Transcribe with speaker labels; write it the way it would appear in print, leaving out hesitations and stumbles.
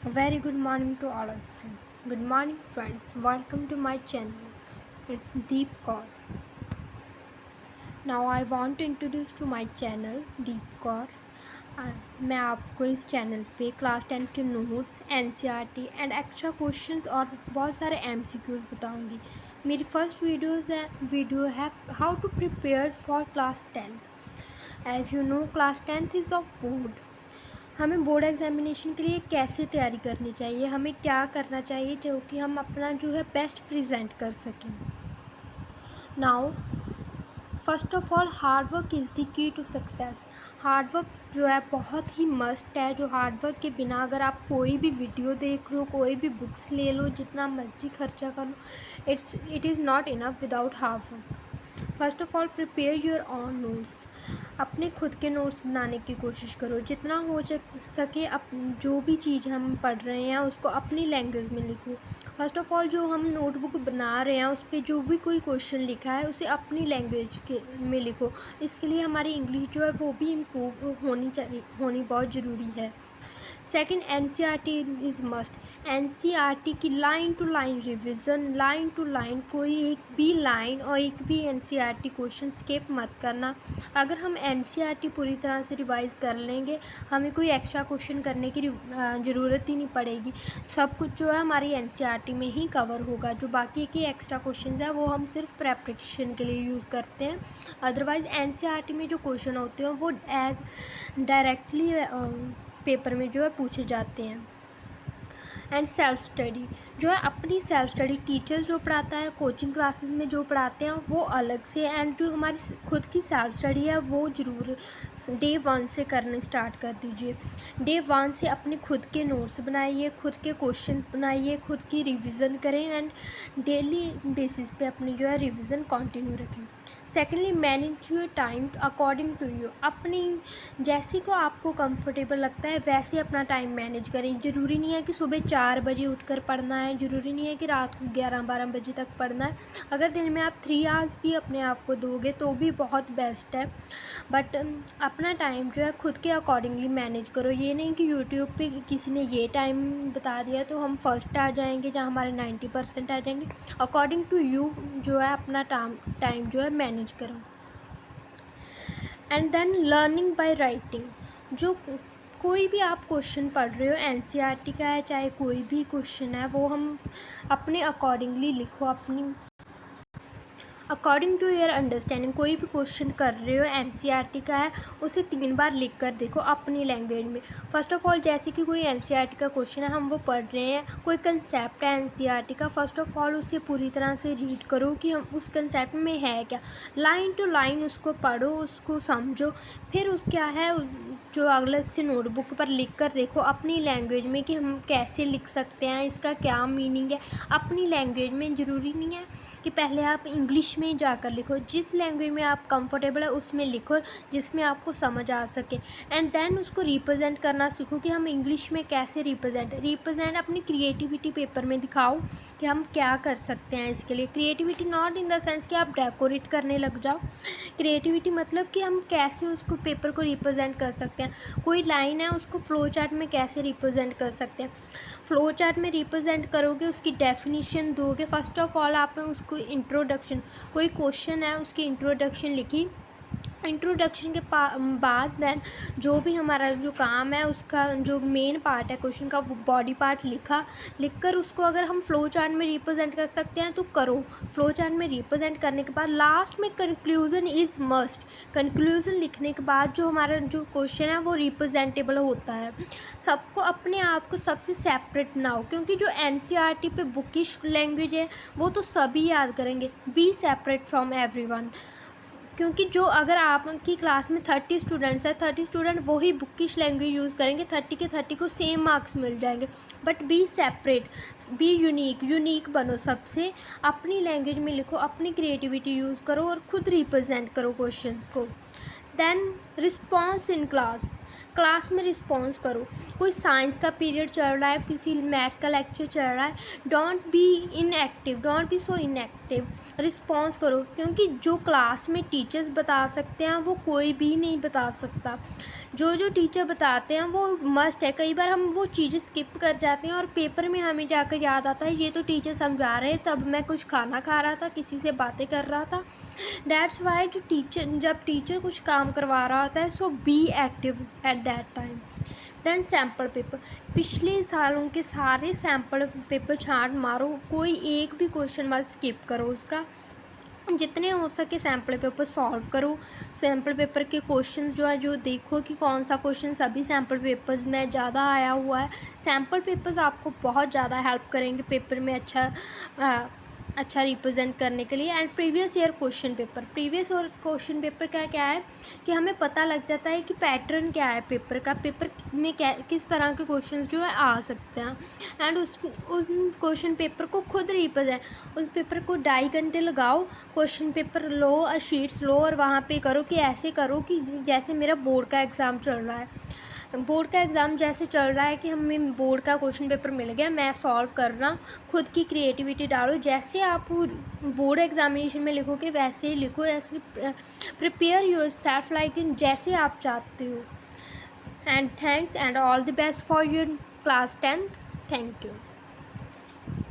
Speaker 1: A very good morning to all of you. Good morning, friends. Welcome to my channel. It's Deep Kaur. Now I want to introduce to my channel Deep Kaur. मैं आपको इस channel पे class 10 के notes NCERT and extra questions और बहुत सारे MCQs बताऊंगी। मेरी फर्स्ट वीडियो है how to prepare for class 10th। As you know class 10th is of board. हमें बोर्ड एग्जामिनेशन के लिए कैसे तैयारी करनी चाहिए, हमें क्या करना चाहिए जो कि हम अपना जो है बेस्ट प्रेजेंट कर सकें। Now first of all hard work is the key to success. Hard work जो है बहुत ही मस्ट है। जो हार्ड वर्क के बिना अगर आप कोई भी वीडियो देख लो, कोई भी बुक्स ले लो, जितना मर्जी खर्चा कर लो, it is not enough without hard work. First of all prepare your own notes. अपने खुद के नोट्स बनाने की कोशिश करो, जितना हो सके जो भी चीज़ हम पढ़ रहे हैं उसको अपनी लैंग्वेज में लिखो। फर्स्ट ऑफ ऑल जो हम नोटबुक बना रहे हैं उस पर जो भी कोई क्वेश्चन लिखा है उसे अपनी लैंग्वेज के में लिखो। इसके लिए हमारी इंग्लिश जो है वो भी इम्प्रूव होनी बहुत ज़रूरी है। Second, NCERT is must. NCERT की line to line revision, line to line, कोई एक भी लाइन और एक भी एनसीईआरटी क्वेश्चन स्किप मत करना। अगर हम एनसीईआरटी पूरी तरह से रिवाइज़ कर लेंगे, हमें कोई एक्स्ट्रा क्वेश्चन करने की ज़रूरत ही नहीं पड़ेगी। सब कुछ जो है हमारी एनसीईआरटी में ही कवर होगा। जो बाकी के एक्स्ट्रा क्वेश्चन है वो हम सिर्फ प्रेपरेशन के लिए यूज़ करते हैं। अदरवाइज़ एनसीईआरटी में जो क्वेश्चन होते हैं वो डायरेक्टली पेपर में जो है पूछे जाते हैं। एंड सेल्फ स्टडी जो है अपनी सेल्फ स्टडी, टीचर्स जो पढ़ाता है, कोचिंग क्लासेस में जो पढ़ाते हैं वो अलग से, एंड जो हमारी खुद की सेल्फ स्टडी है वो ज़रूर डे 1 से करने स्टार्ट कर दीजिए। डे 1 से अपने खुद के नोट्स बनाइए, खुद के क्वेश्चंस बनाइए, खुद की रिवीजन करें एंड डेली बेसिस पे अपनी जो है रिवीजन कंटिन्यू रखें। Secondly, manage your time according to you. अपनी जैसी को आपको कंफर्टेबल लगता है वैसे अपना टाइम मैनेज करें। ज़रूरी नहीं है कि सुबह 4 बजे उठकर पढ़ना है, ज़रूरी नहीं है कि रात को 11-12 बजे तक पढ़ना है। अगर दिन में आप 3 आवर्स भी अपने आप को दोगे तो भी बहुत बेस्ट है। बट अपना टाइम जो है खुद के अकॉर्डिंगली मैनेज करो। ये नहीं कि यूट्यूब पे किसी ने ये टाइम बता दिया तो हम फर्स्ट आ जाएंगे जहाँ हमारे 90% आ जाएंगे। अकॉर्डिंग टू यू जो है अपना टाइम जो है मैनेज करो। And then learning by writing. जो कोई भी आप क्वेश्चन पढ़ रहे हो, एनसीईआरटी का है चाहे कोई भी क्वेश्चन है, वो हम अपने अकॉर्डिंगली लिखो, अपनी अकॉर्डिंग टू योर अंडरस्टैंडिंग। कोई भी क्वेश्चन कर रहे हो एनसीईआरटी का है उसे 3 बार लिख कर देखो अपनी लैंग्वेज में। फर्स्ट ऑफ ऑल जैसे कि कोई एनसीईआरटी का क्वेश्चन है, हम वो पढ़ रहे हैं, कोई कंसेप्ट है एनसीईआरटी का, फर्स्ट ऑफ ऑल उसे पूरी तरह से रीड करो कि हम उस कंसेप्ट में है क्या। लाइन टू लाइन उसको पढ़ो, उसको समझो, फिर उस क्या है जो अलग से नोटबुक पर लिख कर देखो अपनी लैंग्वेज में कि हम कैसे लिख सकते हैं, इसका क्या मीनिंग है अपनी लैंग्वेज में। ज़रूरी नहीं है कि पहले आप इंग्लिश में जाकर लिखो, जिस लैंग्वेज में आप कंफर्टेबल है उसमें लिखो जिसमें आपको समझ आ सके। एंड देन उसको रिप्रेजेंट करना सीखो कि हम इंग्लिश में कैसे रिप्रेजेंट अपनी क्रिएटिविटी पेपर में दिखाओ कि हम क्या कर सकते हैं। इसके लिए creativity not in the sense कि आप डेकोरेट करने लग जाओ, क्रिएटिविटी मतलब कि हम कैसे उसको पेपर को रिप्रेजेंट कर सकते हैं। कोई लाइन है उसको फ्लो चार्ट में कैसे रिप्रेजेंट कर सकते हैं। फ्लो चार्ट में रिप्रेजेंट करोगे, उसकी डेफिनेशन दोगे। फर्स्ट ऑफ ऑल आपने उसको इंट्रोडक्शन, कोई क्वेश्चन है उसकी इंट्रोडक्शन लिखी, इंट्रोडक्शन के बाद देन जो भी हमारा जो काम है उसका जो मेन पार्ट है क्वेश्चन का वो बॉडी पार्ट लिखकर उसको अगर हम फ्लो चार्ट में रिप्रेजेंट कर सकते हैं तो करो। फ्लो चार्ट में रिप्रेजेंट करने के बाद लास्ट में कंक्लूजन इज़ मस्ट। कंक्लूजन लिखने के बाद जो हमारा जो क्वेश्चन है वो रिप्रेजेंटेबल होता है। सबको अपने आप को सबसे सेपरेट बनाओ, क्योंकि जो एनसीईआरटी पे बुकिश लैंग्वेज है वो तो सभी याद करेंगे। B separate from everyone. क्योंकि जो अगर आपकी क्लास में 30 स्टूडेंट्स हैं, 30 स्टूडेंट वही बुकिश लैंग्वेज यूज़ करेंगे, 30 के 30 को सेम मार्क्स मिल जाएंगे। But B separate, be unique बनो सबसे। अपनी लैंग्वेज में लिखो, अपनी क्रिएटिविटी यूज़ करो और ख़ुद रिप्रेजेंट करो क्वेश्चंस को। देन रिस्पॉन्स इन क्लास में रिस्पॉन्स करो। कोई साइंस का पीरियड चल रहा है, किसी मैथ्स का लेक्चर चल रहा है, don't be so inactive. Response करो, क्योंकि जो क्लास में टीचर्स बता सकते हैं वो कोई भी नहीं बता सकता। जो जो टीचर बताते हैं वो मस्ट है। कई बार हम वो चीज़ें स्किप कर जाते हैं और पेपर में हमें जाकर याद आता है ये तो टीचर समझा रहे, तब मैं कुछ खाना खा रहा था, किसी से बातें कर रहा था। दैट्स वाई जो टीचर, जब टीचर कुछ काम करवा रहा होता है, so be active at that time. Then sample paper, पिछले सालों के सारे सैम्पल पेपर छांट मारो, कोई एक भी क्वेश्चन मत स्किप करो उसका। जितने हो सके सैम्पल पेपर सॉल्व करो। सैम्पल पेपर के क्वेश्चंस जो है, जो देखो कि कौन सा क्वेश्चन सभी सैम्पल पेपर्स में ज़्यादा आया हुआ है। सैम्पल पेपर्स आपको बहुत ज़्यादा हेल्प करेंगे पेपर में अच्छा रिप्रेजेंट करने के लिए। And previous year question paper, previous year question paper का क्या है कि हमें पता लग जाता है कि पैटर्न क्या है पेपर का, पेपर में क्या किस तरह के क्वेश्चंस जो है आ सकते हैं। एंड उस क्वेश्चन पेपर को खुद रिप्रेजेंट, उस पेपर को डाई घंटे लगाओ, क्वेश्चन पेपर लो और शीट्स लो और वहाँ पे करो कि ऐसे करो कि जैसे मेरा बोर्ड का एग्ज़ाम चल रहा है। बोर्ड का एग्ज़ाम जैसे चल रहा है कि हमें बोर्ड का क्वेश्चन पेपर मिल गया, मैं सॉल्व कर रहा हूँ, खुद की क्रिएटिविटी डालो। जैसे आप बोर्ड एग्जामिनेशन में लिखोगे वैसे ही लिखो, ऐसे prepare your self like in जैसे आप चाहते हो। And thanks and all the best for your class 10th। Thank you.